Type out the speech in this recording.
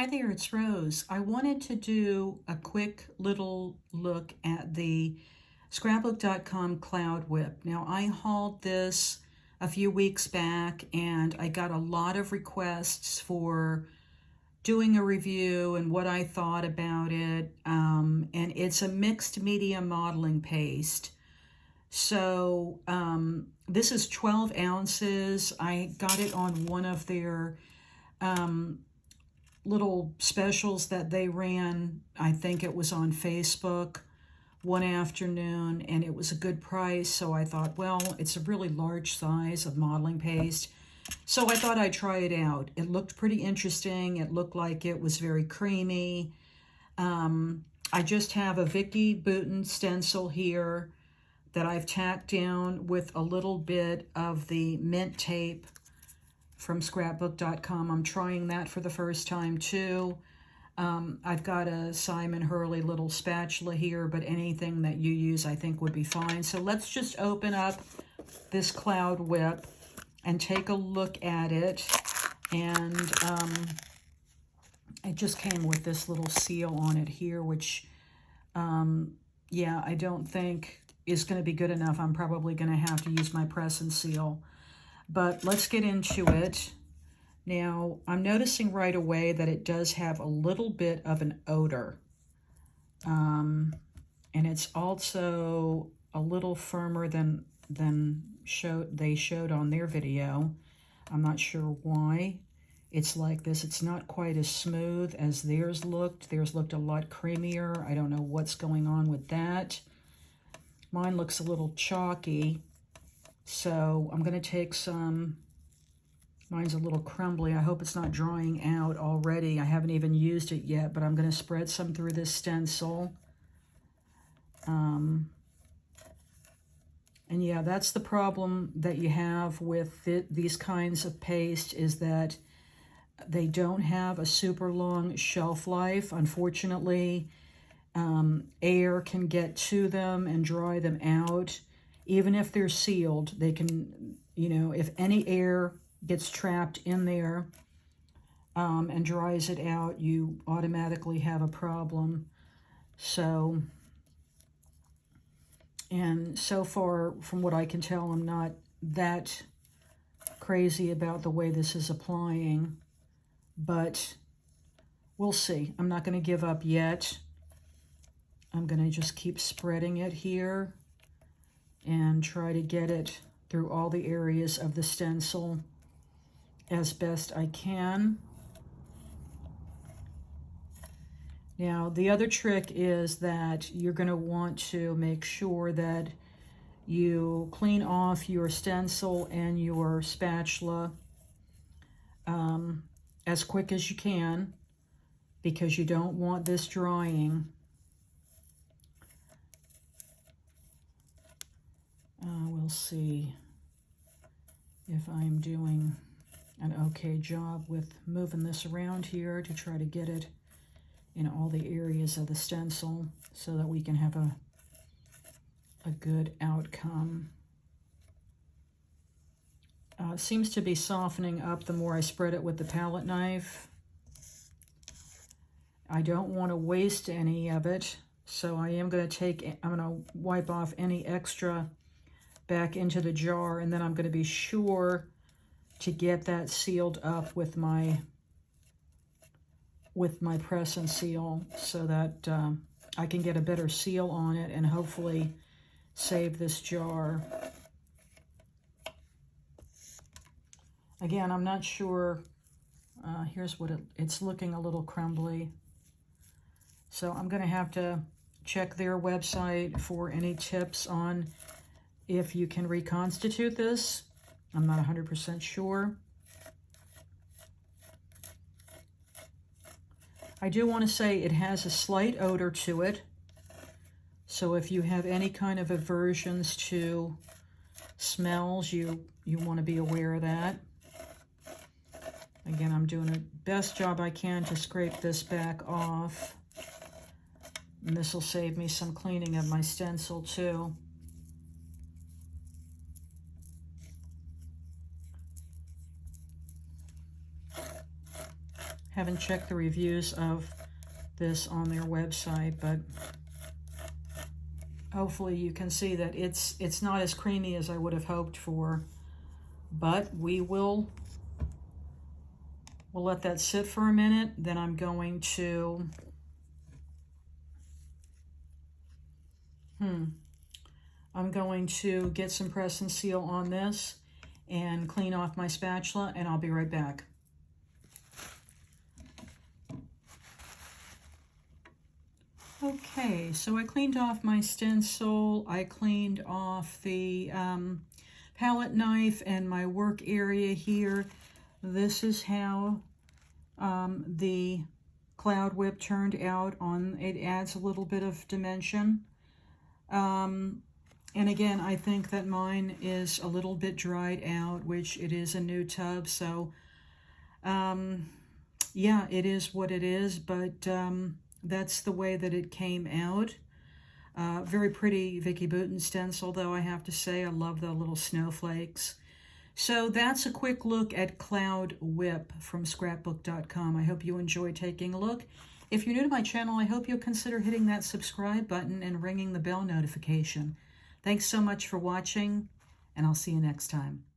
Hi there, it's Rose. I wanted to do a quick little look at the scrapbook.com Cloud Whip. Now, I hauled this a few weeks back and I got a lot of requests for doing a review and what I thought about it. And it's a mixed media modeling paste. So this is 12 ounces. I got it on one of their little specials that they ran. I think it was on Facebook one afternoon, and it was a good price. So I thought, well, it's a really large size of modeling paste. So I thought I'd try it out. It looked pretty interesting. It looked like it was very creamy. I just have a Vicki Boutin stencil here that I've tacked down with a little bit of the mint tape from scrapbook.com. I'm trying that for the first time too. I've got a Simon Hurley little spatula here, but anything that you use I think would be fine. So let's just open up this Cloud Whip and take a look at it. And it just came with this little seal on it here, which, yeah, I don't think is going to be good enough. I'm probably going to have to use my press and seal. But let's get into it. Now, I'm noticing right away that it does have a little bit of an odor. And it's also a little firmer than they showed on their video. I'm not sure why it's like this. It's not quite as smooth as theirs looked. Theirs looked a lot creamier. I don't know what's going on with that. Mine looks a little chalky. So I'm going to take some, mine's a little crumbly. I hope it's not drying out already. I haven't even used it yet, but I'm going to spread some through this stencil. And yeah, that's the problem that you have with these kinds of paste, is that they don't have a super long shelf life. Unfortunately, air can get to them and dry them out. Even if they're sealed, they can, you know, if any air gets trapped in there and dries it out, you automatically have a problem. So, and so far, from what I can tell, I'm not that crazy about the way this is applying, but we'll see. I'm not going to give up yet. I'm going to just keep spreading it here and try to get it through all the areas of the stencil as best I can. Now, the other trick is that you're going to want to make sure that you clean off your stencil and your spatula as quick as you can, because you don't want this drying. We'll see if I'm doing an okay job with moving this around here to try to get it in all the areas of the stencil so that we can have a good outcome. Seems to be softening up the more I spread it with the palette knife. I don't want to waste any of it, so I'm going to wipe off any extra back into the jar, and then I'm going to be sure to get that sealed up with my press and seal so that I can get a better seal on it and hopefully save this jar. Again, I'm not sure. Here's what it's looking a little crumbly. So I'm going to have to check their website for any tips on if you can reconstitute this. I'm not 100% sure. I do want to say it has a slight odor to it. So if you have any kind of aversions to smells, you want to be aware of that. Again, I'm doing the best job I can to scrape this back off. And this will save me some cleaning of my stencil too. Haven't checked the reviews of this on their website, but hopefully you can see that it's not as creamy as I would have hoped for. But we'll let that sit for a minute. Then I'm going to get some press and seal on this and clean off my spatula, and I'll be right back. Okay, so I cleaned off my stencil. I cleaned off the palette knife and my work area here. This is how the Cloud Whip turned out. It adds a little bit of dimension. And again, I think that mine is a little bit dried out, which it is a new tub. So yeah, it is what it is, but that's the way that it came out. Very pretty Vicki Boutin stencil, though, I have to say. I love the little snowflakes. So that's a quick look at Cloud Whip from scrapbook.com. I hope you enjoy taking a look. If you're new to my channel, I hope you'll consider hitting that subscribe button and ringing the bell notification. Thanks so much for watching, and I'll see you next time.